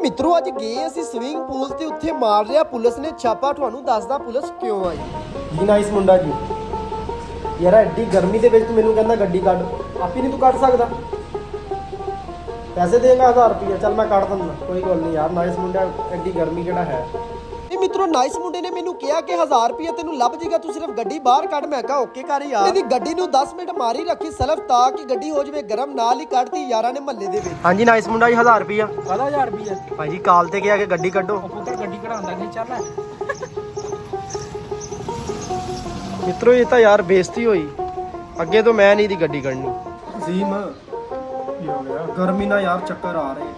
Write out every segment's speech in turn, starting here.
ਮਿੱਤਰੋ ਅੱਜ ਗਏ ਅਸੀਂ ਸਵਿਮਿੰਗ ਪੂਲ ਤੇ ਉੱਥੇ ਮਾਰ ਰਿਹਾ ਪੁਲਿਸ ਨੇ ਛਾਪਾ। ਤੁਹਾਨੂੰ ਦੱਸਦਾ ਪੁਲਿਸ ਕਿਉਂ ਆਈ। ਜੀ ਨਾਈਸ ਮੁੰਡਾ ਜੀ। ਯਾਰ ਐਡੀ ਗਰਮੀ ਦੇ ਵਿੱਚ ਤੂੰ ਮੈਨੂੰ ਕਹਿੰਦਾ ਗੱਡੀ ਕੱਢ, ਆਪੀ ਨਹੀਂ ਤੂੰ ਕੱਢ ਸਕਦਾ? ਪੈਸੇ ਦੇਗਾ 1000 ਰੁਪਏ, ਚੱਲ ਮੈਂ ਕੱਢ ਦਿੰਦਾ, ਕੋਈ ਗੱਲ ਨਹੀਂ ਯਾਰ। ਨਾਈਸ ਮੁੰਡਾ, ਐਡੀ ਗਰਮੀ ਜਿਹੜਾ ਹੈ। ਇਹ ਮਿੱਤਰੋ ਨਾਈਸ ਮੁੰਡੇ ਨੇ ਮੈਨੂੰ ਕਿਹਾ ਕਿ 1000 ਰੁਪਏ ਤੈਨੂੰ ਲੱਭ ਜਾਏਗਾ, ਤੂੰ ਸਿਰਫ ਗੱਡੀ ਬਾਹਰ ਕੱਢ। ਮੈਂ ਕਿਹਾ ਓਕੇ ਕਰ ਯਾਰ। ਇਹਦੀ ਗੱਡੀ ਨੂੰ 10 ਮਿੰਟ ਮਾਰੀ ਰੱਖੀ ਸਲਫ ਤਾਂ ਕਿ ਗੱਡੀ ਹੋ ਜਾਵੇ ਗਰਮ, ਨਾਲ ਹੀ ਕੱਢਤੀ ਯਾਰਾਂ ਨੇ ਮਹੱਲੇ ਦੇ ਵਿੱਚ। ਹਾਂਜੀ ਨਾਈਸ ਮੁੰਡਾ ਜੀ, 1000 ਰੁਪਏ। ਕਾਹਦਾ 1000 ਰੁਪਏ? ਭਾਈ ਕਾਲ ਤੇ ਗਿਆ ਕਿ ਗੱਡੀ ਕੱਢੋ। ਪੁੱਤਰ ਗੱਡੀ ਕਢਾਉਂਦਾ ਨਹੀਂ, ਚੱਲ। ਮਿੱਤਰੋ ਇਹ ਤਾਂ ਯਾਰ ਬੇਇੱਜ਼ਤੀ ਹੋਈ, ਅੱਗੇ ਤੋਂ ਮੈਂ ਨਹੀਂ ਦੀ ਗੱਡੀ ਕੱਢਣੀ। ਜ਼ੀਮ ਕੀ ਹੋ ਗਿਆ? ਗਰਮੀ ਨਾਲ ਯਾਰ ਚੱਕਰ ਆ ਰਹੇ।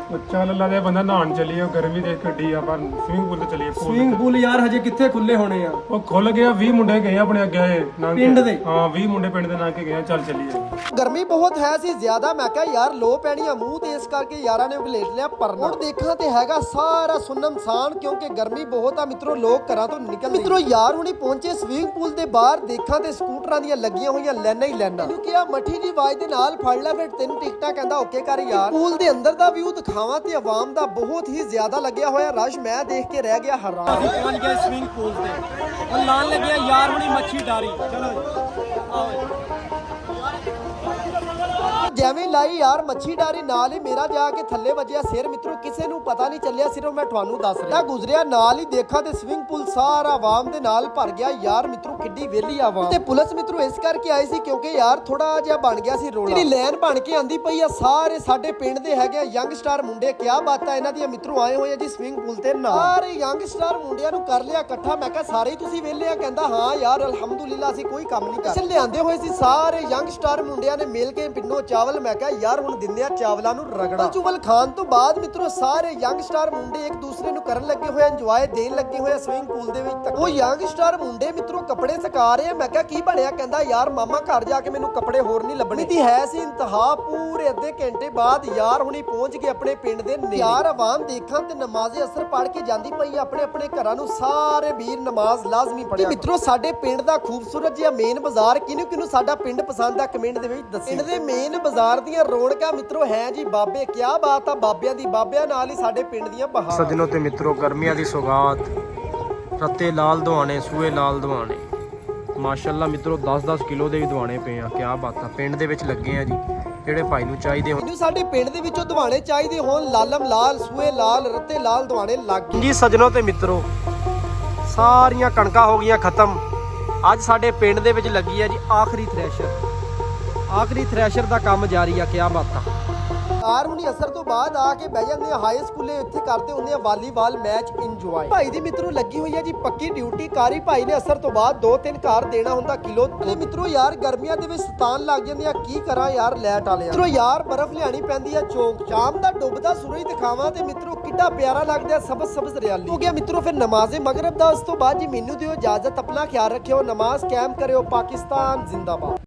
ਉਹ ਚੱਲ ਅੱਲਾ ਦੇ ਬੰਦਾ ਨਹਾਉਣ ਚੱਲੀਏ, ਗਰਮੀ ਦੇ ਗੱਡੀ ਆ ਪਰ ਸਵਿਮਿੰਗ ਪੂਲ ਤੇ ਚੱਲੀਏ। ਸਵਿਮਿੰਗ ਪੂਲ ਯਾਰ ਹਜੇ ਕਿੱਥੇ ਖੁੱਲੇ ਹੋਣੇ ਆ? ਉਹ ਖੁੱਲ ਗਿਆ, 20 ਮੁੰਡੇ ਗਏ ਆਪਣੇ ਅੱਗੇ ਲੰਘ ਕੇ। ਪਿੰਡ ਦੇ? ਹਾਂ 20 ਮੁੰਡੇ ਪਿੰਡ ਦੇ ਲੰਘ ਕੇ ਗਏ, ਚੱਲ ਚੱਲੀਏ। ਗਰਮੀ ਬਹੁਤ ਹੈ ਸੀ ਜ਼ਿਆਦਾ। ਮੈਂ ਕਿਹਾ ਯਾਰ ਲੋ ਪੈਣੀ ਆ ਮੂੰਹ ਤੇ, ਇਸ ਕਰਕੇ ਯਾਰਾਂ ਨੇ ਉਗਲੇਟ ਲਿਆ। ਪਰ ਹੁਣ ਦੇਖਾਂ ਤੇ ਹੈਗਾ ਸਾਰਾ ਸੁੰਨਮਸਾਨ, ਕਿਉਂਕਿ ਗਰਮੀ ਬਹੁਤ ਆ ਮਿੱਤਰੋ। ਲੋਕ ਘਰਾਂ ਤੋਂ ਨਿਕਲਦੇ। ਮਿੱਤਰੋ ਯਾਰ ਹੁਣੀ ਪਹੁੰਚੇ ਸਵਿਮਿੰਗ ਪੂਲ ਦੇ ਬਾਹਰ, ਦੇਖਾਂ ਤੇ ਸਕੂਟਰਾਂ ਦੀਆਂ ਲੱਗੀਆਂ ਹੋਈਆਂ ਲਾਈਨਾਂ ਹੀ ਲਾਈਨਾਂ। ਇਹਨੂੰ ਕਿਹਾ ਮੱਠੀ ਦੀ ਆਵਾਜ਼ ਦੇ ਨਾਲ ਫੜ ਲੈ, ਫਿਰ 3 ਟਿਕਟਾਂ। ਕਹਿੰਦਾ ਓਕੇ ਕਰ ਯਾਰ। ਪੂਲ ਦੇ ਅੰਦਰ ਦਾ ਵਿਊ ਦਿਖਾਵਾਂ ਤੇ ਆਵਾਮ ਦਾ ਬਹੁਤ ਹੀ ਜ਼ਿਆਦਾ ਲੱਗਿਆ ਹੋਇਆ ਰਸ਼, ਮੈਂ ਦੇਖ ਕੇ ਰਹਿ ਗਿਆ ਹੈਰਾਨ। ਅਸੀਂ ਪਹੁੰਚ ਗਏ ਸਵਿਮਿੰਗ ਪੂਲ ਤੇ, ਉਹ ਲਾਣ ਲੱਗਿਆ ਯਾਰ ਹੁਣੀ ਮੱਛੀ ਡਾਰੀ। ਚਲੋ ਆਓ। ਜਿਵੇਂ ਲਾਈ ਯਾਰ ਮੱਛੀ ਡਾਰੀ, ਨਾਲ ਹੀ ਮੇਰਾ ਜਾ ਕੇ ਥੱਲੇ ਵੱਜਿਆ ਸਿਰ। ਮਿੱਤਰੋ ਕਿਸੇ ਨੂੰ ਪਤਾ ਨਹੀਂ ਚੱਲਿਆ, ਸਿਰਫ ਮੈਂ ਤੁਹਾਨੂੰ ਦੱਸ ਰਿਹਾ। ਗੁਜ਼ਰਿਆ ਨਾਲ ਹੀ ਦੇਖਾਂ ਤੇ ਸਵਿਮਿੰਗ ਪੂਲ ਸਾਰਾ ਆਵਾਮ ਦੇ ਨਾਲ ਭਰ ਗਿਆ। ਯਾਰ ਮਿੱਤਰੋ ਕਿੱਡੀ ਵਿਹਲੀ ਆਵਾਮ। ਤੇ ਪੁਲਿਸ ਮਿੱਤਰੋ ਇਸ ਕਰਕੇ ਆਈ ਸੀ ਕਿਉਂਕਿ ਯਾਰ ਥੋੜਾ ਜਿਹਾ ਬਣ ਗਿਆ ਸੀ ਰੋਲਾ। ਜਿਹੜੀ ਲਾਈਨ ਬਣ ਕੇ ਆਂਦੀ ਪਈ ਆ, ਸਾਰੇ ਸਾਡੇ ਪਿੰਡ ਦੇ ਹੈਗੇ ਆ ਯੰਗਸਟਰ ਮੁੰਡੇ। ਕਿਆ ਬਾਤ ਆ ਇਹਨਾਂ ਦੀਆਂ ਮਿੱਤਰੋ, ਆਏ ਹੋਏ ਆ ਜੀ ਸਵਿਮਿੰਗ ਪੂਲ ਤੇ ਨਾ। ਸਾਰੇ ਯੰਗਸਟਰ ਮੁੰਡਿਆਂ ਨੂੰ ਕਰ ਲਿਆ ਇਕੱਠਾ। ਮੈਂ ਕਿਹਾ ਸਾਰੇ ਹੀ ਤੁਸੀਂ ਵਿਹਲੇ ਆ? ਕਹਿੰਦਾ ਹਾਂ ਯਾਰ ਅਲਹਮਦੁਲਿਲਾ ਅਸੀਂ ਕੋਈ ਕੰਮ ਨਹੀਂ ਕਰਦੇ। ਲਿਆਂਦੇ ਹੋਏ ਸੀ ਸਾਰੇ ਯੰਗਸਟਰ ਮੁੰਡਿਆਂ ਨੇ ਮਿਲ ਕੇ ਪਿੰਡੋਂ ਚਾਵਲ। ਮੈਂ ਕਿਹਾ ਯਾਰ ਹੁਣ ਦਿੰਦੇ ਆ ਚਾਵਲਾਂ ਨੂੰ ਰਗੜਾ। ਚੁਵਲ ਖਾਣ ਤੋਂ ਬਾਅਦ ਮਿੱਤਰੋ ਸਾਰੇ ਯੰਗਸਟਰ ਮੁੰਡੇ ਇੱਕ ਦੂਸਰੇ ਨੂੰ ਕਰਨ ਲੱਗੇ ਹੋਏ, ਇੰਜੋਏ ਦੇਣ ਲੱਗੇ ਹੋਏ ਸਵਿਮਿੰਗ ਪੂਲ ਦੇ ਵਿੱਚ। ਤੱਕ ਉਹ ਯੰਗਸਟਰ ਮੁੰਡੇ ਮਿੱਤਰੋ ਕੱਪੜੇ ਸੁਕਾ ਰਹੇ ਆ। ਮੈਂ ਕਿਹਾ ਕੀ ਬਣਿਆ? ਕਹਿੰਦਾ ਯਾਰ ਮਾਮਾ ਘਰ ਜਾ ਕੇ ਮੈਨੂੰ ਕੱਪੜੇ ਹੋਰ ਨਹੀਂ ਲੱਭਣੇ। ਦੀ ਹੈ ਸੀ ਇੰਤਹਾ। ਪੂਰੇ ਅੱਧੇ ਘੰਟੇ ਬਾਅਦ ਯਾਰ ਹੁਣੀ ਪਹੁੰਚ ਗਏ ਆਪਣੇ ਪਿੰਡ ਦੇ ਨੇੜੇ। ਯਾਰ ਆਵਾਮ ਦੇਖਾਂ ਤੇ ਨਮਾਜ਼ੇ ਅਸਰ ਪੜ ਕੇ ਜਾਂਦੀ ਪਈ ਆਪਣੇ ਆਪਣੇ ਘਰਾਂ ਨੂੰ। ਸਾਰੇ ਵੀਰ ਨਮਾਜ਼ ਲਾਜ਼ਮੀ ਪੜਿਆ। ਮਿੱਤਰੋ ਸਾਡੇ ਪਿੰਡ ਦਾ ਖੂਬਸੂਰਤ ਜਿਹਾ ਮੇਨ ਬਾਜ਼ਾਰ, ਕਿਹਨੂੰ ਕਿਹਨੂੰ ਸਾਡਾ ਪਿੰਡ ਪਸੰਦ ਆ ਕਮੈਂਟ ਦੇ ਵਿੱਚ ਦੱਸੋ। ਪਿੰਡ ਦੇ ਮੇਨ ਬਾਜ਼ਾਰ ਦੀਆਂ ਰੌਣਕਾਂ ਮਿੱਤਰੋ ਹੈ ਜੀ ਬਾਬੇ। ਕਿਆ ਬਾਤ ਆ ਬਾਬਿਆਂ ਦੀ, ਬਾਬਿਆਂ ਨਾਲ ਹੀ ਸਾਡੇ ਪਿੰਡ ਦੀਆਂ ਬਹਾਰ। ਸੱਜਣੋ ਤੇ ਮਿੱਤਰੋ ਗਰਮੀਆਂ ਦੀ ਸੌਗਾਤ, ਰੱਤੇ ਲਾਲ ਦਵਾਣੇ, ਸੂਏ ਲਾਲ ਦਵਾਣੇ। ਮਾਸ਼ਾਅੱਲਾ ਮਿੱਤਰੋ 10-10 ਕਿਲੋ ਦੇ ਵੀ ਦਵਾਣੇ ਪਏ ਆ। ਕਿਆ ਬਾਤ ਆ, ਪਿੰਡ ਦੇ ਵਿੱਚ ਲੱਗੇ ਆ ਜੀ। ਜਿਹੜੇ ਭਾਈ ਨੂੰ ਚਾਹੀਦੇ ਹੋਣ, ਮੈਨੂੰ ਸਾਡੇ ਪਿੰਡ ਦੇ ਵਿੱਚੋਂ ਦਵਾਣੇ ਚਾਹੀਦੇ ਹੋਣ, ਲਾਲਮ ਲਾਲ, ਸੂਏ ਲਾਲ, ਰੱਤੇ ਲਾਲ ਦਵਾਣੇ ਲੱਗ ਗਏ ਜੀ। ਸੱਜਣੋ ਤੇ ਮਿੱਤਰੋ ਸਾਰੀਆਂ ਕਣਕਾਂ ਹੋ ਗਈਆਂ ਖਤਮ। ਅੱਜ ਸਾਡੇ ਪਿੰਡ ਦੇ ਵਿੱਚ ਲੱਗੀ ਆ ਜੀ ਆਖਰੀ ਥ੍ਰੈਸ਼ਰ। ਆਖਰੀ ਥ੍ਰੈਸ਼ਰ ਦਾ ਕੰਮ ਜਾਰੀ ਆ। ਕਿਆ ਬਾਤ ਆ। ਯਾਰ ਹੁਣੀ ਅਸਰ ਤੋਂ ਬਾਅਦ ਆ ਕੇ ਬਹਿ ਜਾਂਦੇ ਆ ਹਾਈ ਸਕੂਲੇ, ਇੱਥੇ ਕਰਦੇ ਹੁੰਦੇ ਆ ਵਾਲੀਬਾਲ ਮੈਚ ਇੰਜੋਏ। ਭਾਈ ਦੀ ਮਿੱਤਰੋ ਲੱਗੀ ਹੋਈ ਹੈ ਜੀ ਪੱਕੀ ਡਿਊਟੀ। ਕਾਰੀ ਭਾਈ ਨੇ ਅਸਰ ਤੋਂ ਬਾਅਦ 2-3 ਘਰ ਦੇਣਾ ਹੁੰਦਾ ਕਿਲੋ। ਤੇ ਮਿੱਤਰੋ ਯਾਰ ਗਰਮੀਆਂ ਦੇ ਵਿੱਚ ਸਤਾਨ ਲੱਗ ਜਾਂਦੇ ਆ, ਕੀ ਕਰਾਂ ਯਾਰ ਲੈਟ ਵਾਲਿਆ। ਮਿੱਤਰੋ ਯਾਰ ਬਰਫ਼ ਲਿਆਣੀ ਪੈਂਦੀ ਆ ਚੌਂਕ। ਸ਼ਾਮ ਦਾ ਡੁੱਬਦਾ ਸੂਰਜ ਦਿਖਾਵਾਂ ਤੇ ਮਿੱਤਰੋ ਕਿੱਡਾ ਪਿਆਰਾ ਲੱਗਦਾ, ਸਬਜ਼ ਸਬਜ਼ ਹਰਿਆਲੀ ਹੋ ਗਿਆ। ਮਿੱਤਰੋ ਫਿਰ ਨਮਾਜ਼ੇ ਮਗਰਬ ਦਾ ਉਸ ਤੋਂ ਬਾਅਦ ਜੀ ਮੈਨੂੰ ਦਿਓ ਇਜਾਜ਼ਤ। ਆਪਣਾ ਖਿਆਲ ਰੱਖਿਓ, ਨਮਾਜ਼ ਕਾਇਮ ਕਰਿਓ। ਪਾਕਿਸਤਾਨ ਜ਼ਿੰਦਾਬਾਦ।